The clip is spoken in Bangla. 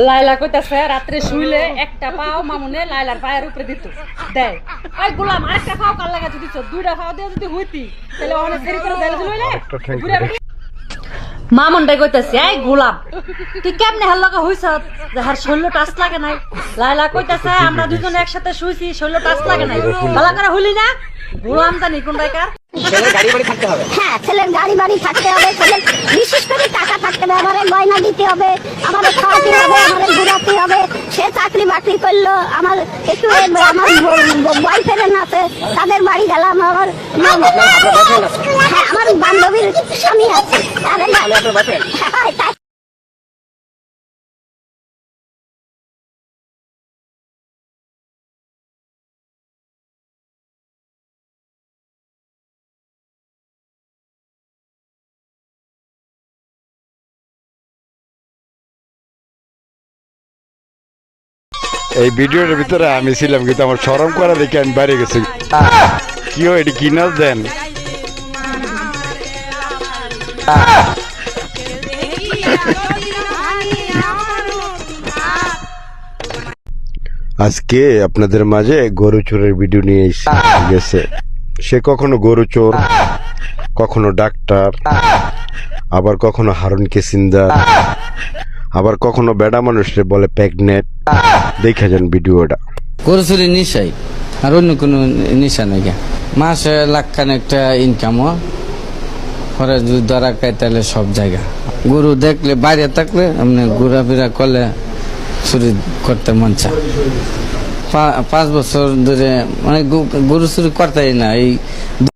লাইলা কইতাছে রাত্রে শুইলে একটা পাও মামুনে লাইলার পায়ের উপরে দিত দেয়। ওই গোলাম আরেকটা পাও কার লাগা দিছ, দুইটা পাও দিয়ে যদি হইতি তাহলে অনেক দেরি করে দেলে দিলইলে মামুনটাই কইতাছে এই গোলাম তুই কেমনে হার লাগা হইছ যে হার শৈল্য টাচ লাগে নাই। লাইলা কইতাছে আমরা দুজন একসাথে শুইছি শৈল্য টাচ লাগে নাই, ভালো করে হইলি না গোলাম জানি কোন জায়গার। ছেলের গাড়ি বাড়ি থাকতে হবে, হ্যাঁ ছেলের গাড়ি বাড়ি থাকতে হবে, ছেলের বিশেষ করে টাকা থাকতে হবে, আমাদের গয়না দিতে হবে, আমাদের খাওয়াতে হবে, আমাদের ঘুরাতে হবে। সে চাকরি বাকরি করলো, আমার একটু আমার বয়ফ্রেন্ড আছে তাদের বাড়ি গেলাম, আমার হ্যাঁ আমার বান্ধবীর স্বামী আছে। এই ভিডিওর ভিতরে আমি ছিলাম কিন্তু আমার শরম করা দেখে আমি বাইরে গেছি। কি হয় এটি কি নাচ দেন? আজকে আপনাদের মাঝে গরু চোরের ভিডিও নিয়ে গেছে। সে কখনো গরু চোর, কখনো ডাক্তার, আবার কখনো হারুন কেসিন্দার, আবার কখনো বেড়া মানুষরে বলে প্রেগনেট। দেখে যান ভিডিওটা। গরু চুরি নিশাই আর অন্য কোনো নিশা নাই। মাসে লাখখান একটা ইনকামও পরে যদি ধরা খায় তাহলে সব জায়গা গরু দেখলে বাইরে থাকলে আপনি ঘোরাফেরা করলে চুরি করতে মন চায়। 5 বছর ধরে মানে গরু চুরি করতেই না। এই